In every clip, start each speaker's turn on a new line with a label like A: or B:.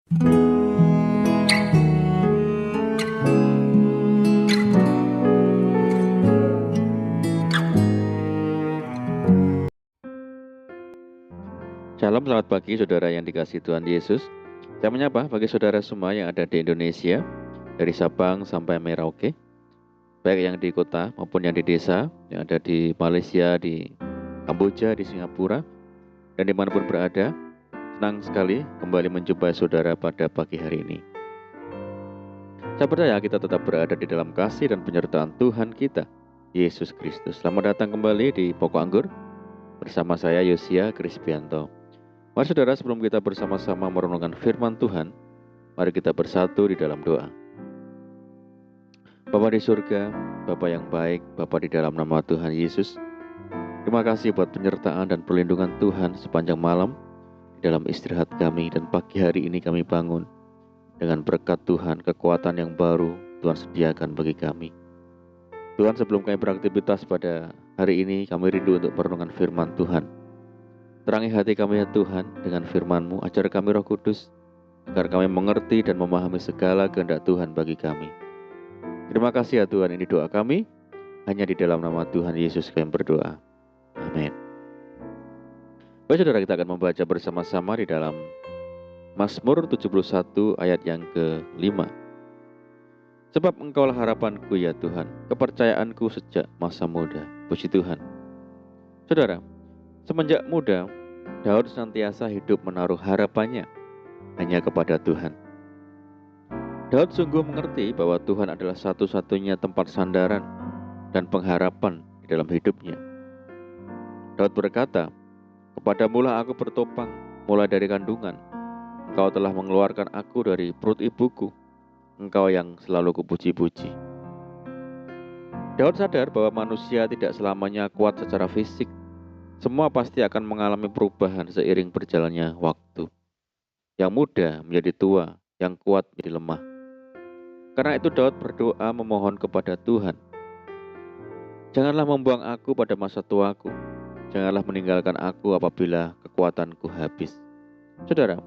A: Shalom, selamat pagi saudara yang dikasihi Tuhan Yesus. Saya menyapa bagi saudara semua yang ada di Indonesia, dari Sabang sampai Merauke, baik yang di kota maupun yang di desa, yang ada di Malaysia, di Kamboja, di Singapura, dan dimanapun berada. Senang sekali kembali menjumpai saudara pada pagi hari ini. Saya percaya kita tetap berada di dalam kasih dan penyertaan Tuhan kita, Yesus Kristus. Selamat datang kembali di Pokok Anggur bersama saya Yosia Krispianto. Mari saudara, sebelum kita bersama-sama merenungkan firman Tuhan, mari kita bersatu di dalam doa. Bapa di surga, Bapa yang baik, Bapa di dalam nama Tuhan Yesus, terima kasih buat penyertaan dan perlindungan Tuhan sepanjang malam di dalam istirahat kami, dan pagi hari ini kami bangun dengan berkat Tuhan, kekuatan yang baru Tuhan sediakan bagi kami. Tuhan, sebelum kami beraktivitas pada hari ini, kami rindu untuk merenungkan firman Tuhan. Terangi hati kami ya Tuhan dengan firman-Mu, ajar kami Roh Kudus, agar kami mengerti dan memahami segala kehendak Tuhan bagi kami. Terima kasih ya Tuhan, ini doa kami, hanya di dalam nama Tuhan Yesus kami berdoa. Amin. Baik saudara, kita akan membaca bersama-sama di dalam Mazmur 71 ayat yang ke-5. Sebab Engkaulah harapanku ya Tuhan, kepercayaanku sejak masa muda. Puji Tuhan. Saudara, semenjak muda, Daud senantiasa hidup menaruh harapannya hanya kepada Tuhan. Daud sungguh mengerti bahwa Tuhan adalah satu-satunya tempat sandaran dan pengharapan di dalam hidupnya. Daud berkata, "Kepadamulah aku bertopang mulai dari kandungan. Engkau telah mengeluarkan aku dari perut ibuku. Engkau yang selalu kupuji-puji." Daud sadar bahwa manusia tidak selamanya kuat secara fisik. Semua pasti akan mengalami perubahan seiring berjalannya waktu. Yang muda menjadi tua, yang kuat menjadi lemah. Karena itu Daud berdoa memohon kepada Tuhan, "Janganlah membuang aku pada masa tuaku. Janganlah meninggalkan aku apabila kekuatanku habis." Saudara,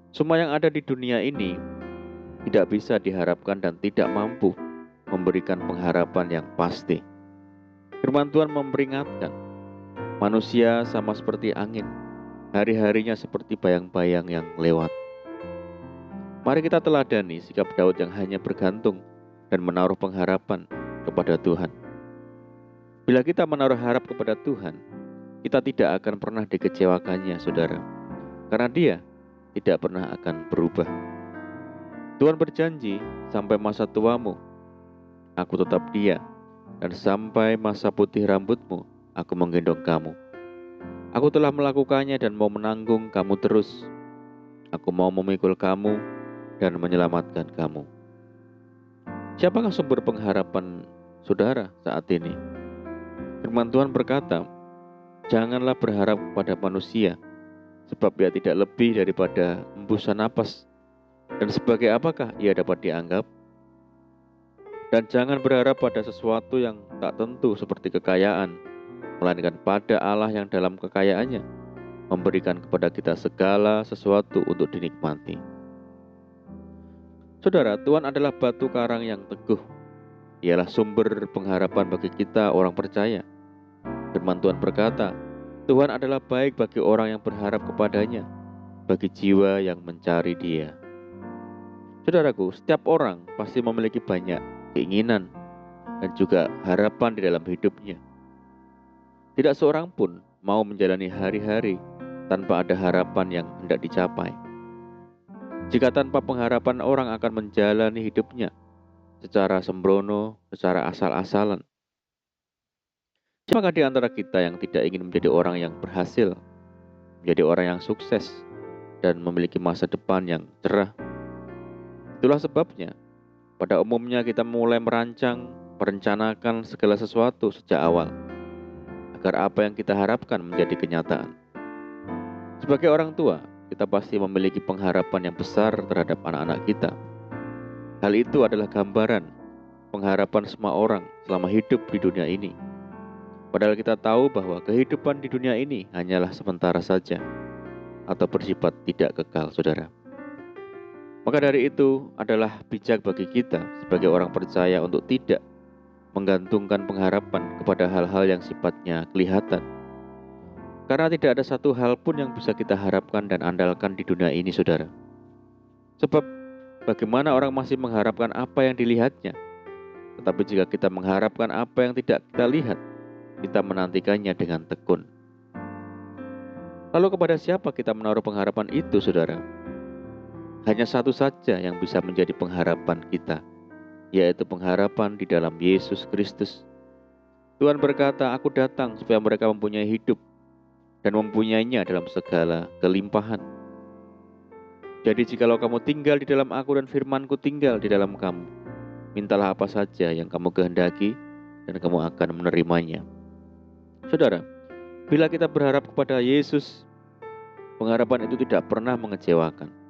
A: semua yang ada di dunia ini tidak bisa diharapkan dan tidak mampu memberikan pengharapan yang pasti. Firman Tuhan memperingatkan, manusia sama seperti angin, hari-harinya seperti bayang-bayang yang lewat. Mari kita teladani sikap Daud yang hanya bergantung dan menaruh pengharapan kepada Tuhan. Bila kita menaruh harap kepada Tuhan, kita tidak akan pernah dikecewakannya, saudara. Karena Dia tidak pernah akan berubah. Tuhan berjanji, sampai masa tuamu, aku tetap Dia, dan sampai masa putih rambutmu, aku menggendong kamu. Aku telah melakukannya dan mau menanggung kamu terus. Aku mau memikul kamu dan menyelamatkan kamu. Siapakah sumber pengharapan saudara saat ini? Firman Tuhan berkata, janganlah berharap pada manusia, sebab ia tidak lebih daripada hembusan napas. Dan sebagai apakah ia dapat dianggap? Dan jangan berharap pada sesuatu yang tak tentu seperti kekayaan, melainkan pada Allah yang dalam kekayaannya memberikan kepada kita segala sesuatu untuk dinikmati. Saudara, Tuhan adalah batu karang yang teguh. Ialah sumber pengharapan bagi kita orang percaya. Firman Tuhan berkata, Tuhan adalah baik bagi orang yang berharap kepadanya, bagi jiwa yang mencari Dia. Saudaraku, setiap orang pasti memiliki banyak keinginan dan juga harapan di dalam hidupnya. Tidak seorang pun mau menjalani hari-hari tanpa ada harapan yang hendak dicapai. Jika tanpa pengharapan, orang akan menjalani hidupnya secara sembrono, secara asal-asalan. Siapakah di antara kita yang tidak ingin menjadi orang yang berhasil, menjadi orang yang sukses, dan memiliki masa depan yang cerah? Itulah sebabnya, pada umumnya kita mulai merancang, merencanakan segala sesuatu sejak awal, agar apa yang kita harapkan menjadi kenyataan. Sebagai orang tua, kita pasti memiliki pengharapan yang besar terhadap anak-anak kita. Hal itu adalah gambaran pengharapan semua orang selama hidup di dunia ini. Padahal kita tahu bahwa kehidupan di dunia ini hanyalah sementara saja, atau bersifat tidak kekal, saudara. Maka dari itu adalah bijak bagi kita sebagai orang percaya untuk tidak menggantungkan pengharapan kepada hal-hal yang sifatnya kelihatan. Karena tidak ada satu hal pun yang bisa kita harapkan dan andalkan di dunia ini, saudara. Sebab bagaimana orang masih mengharapkan apa yang dilihatnya? Tetapi jika kita mengharapkan apa yang tidak kita lihat, kita menantikannya dengan tekun. Lalu kepada siapa kita menaruh pengharapan itu, saudara? Hanya satu saja yang bisa menjadi pengharapan kita, yaitu pengharapan di dalam Yesus Kristus. Tuhan berkata, "Aku datang supaya mereka mempunyai hidup dan mempunyainya dalam segala kelimpahan." Jadi jikalau kamu tinggal di dalam aku dan firman-Ku tinggal di dalam kamu, mintalah apa saja yang kamu kehendaki dan kamu akan menerimanya. Saudara, bila kita berharap kepada Yesus, pengharapan itu tidak pernah mengecewakan.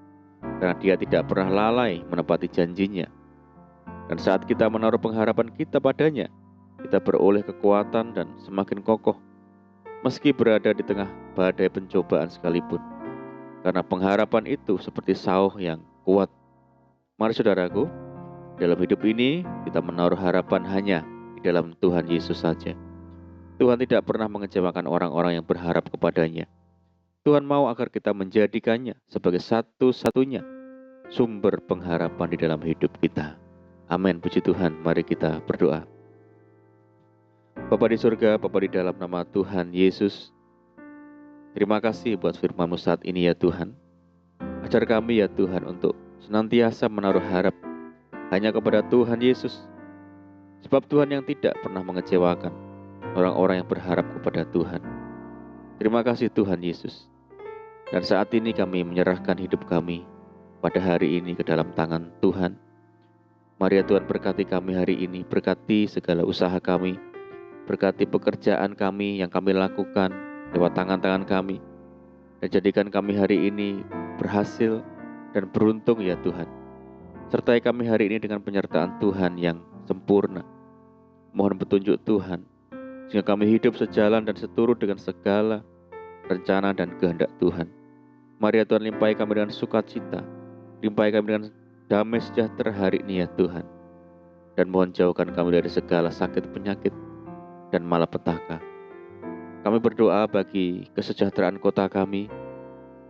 A: Karena Dia tidak pernah lalai menepati janjinya. Dan saat kita menaruh pengharapan kita padanya, kita beroleh kekuatan dan semakin kokoh, meski berada di tengah badai pencobaan sekalipun. Karena pengharapan itu seperti sauh yang kuat. Mari saudaraku, dalam hidup ini kita menaruh harapan hanya di dalam Tuhan Yesus saja. Tuhan tidak pernah mengecewakan orang-orang yang berharap kepadanya. Tuhan mau agar kita menjadikannya sebagai satu-satunya sumber pengharapan di dalam hidup kita. Amin, puji Tuhan. Mari kita berdoa. Bapa di surga, Bapa di dalam nama Tuhan Yesus, terima kasih buat firman-Mu saat ini ya Tuhan. Ajar kami ya Tuhan untuk senantiasa menaruh harap hanya kepada Tuhan Yesus. Sebab Tuhan yang tidak pernah mengecewakan orang-orang yang berharap kepada Tuhan. Terima kasih Tuhan Yesus. Dan saat ini kami menyerahkan hidup kami pada hari ini ke dalam tangan Tuhan. Mari ya Tuhan, berkati kami hari ini, berkati segala usaha kami, berkati pekerjaan kami yang kami lakukan lewat tangan-tangan kami, dan jadikan kami hari ini berhasil dan beruntung ya Tuhan. Sertai kami hari ini dengan penyertaan Tuhan yang sempurna. Mohon petunjuk Tuhan, sehingga kami hidup sejalan dan seturut dengan segala rencana dan kehendak Tuhan. Mari ya Tuhan, limpahi kami dengan sukacita, limpahi kami dengan damai sejahtera hari ini ya Tuhan. Dan mohon jauhkan kami dari segala sakit penyakit dan malapetaka. Kami berdoa bagi kesejahteraan kota kami,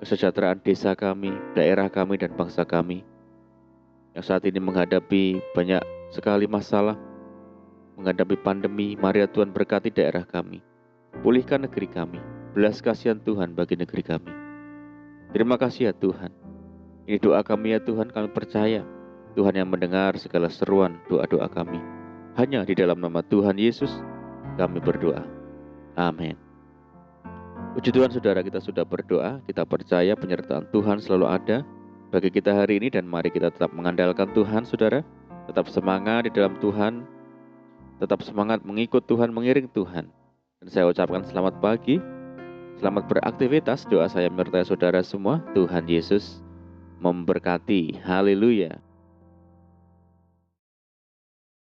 A: kesejahteraan desa kami, daerah kami dan bangsa kami, yang saat ini menghadapi banyak sekali masalah, menghadapi pandemi. Mari ya Tuhan, berkati daerah kami, pulihkan negeri kami, belas kasihan Tuhan bagi negeri kami. Terima kasih ya Tuhan. Ini doa kami ya Tuhan, kami percaya Tuhan yang mendengar segala seruan doa-doa kami. Hanya di dalam nama Tuhan Yesus kami berdoa. Amin. Puji Tuhan, saudara, kita sudah berdoa. Kita percaya penyertaan Tuhan selalu ada bagi kita hari ini. Dan mari kita tetap mengandalkan Tuhan, saudara. Tetap semangat di dalam Tuhan. Tetap semangat mengikut Tuhan, mengiring Tuhan. Dan saya ucapkan selamat pagi, selamat beraktivitas. Doa saya menyertai saudara semua. Tuhan Yesus memberkati. Haleluya.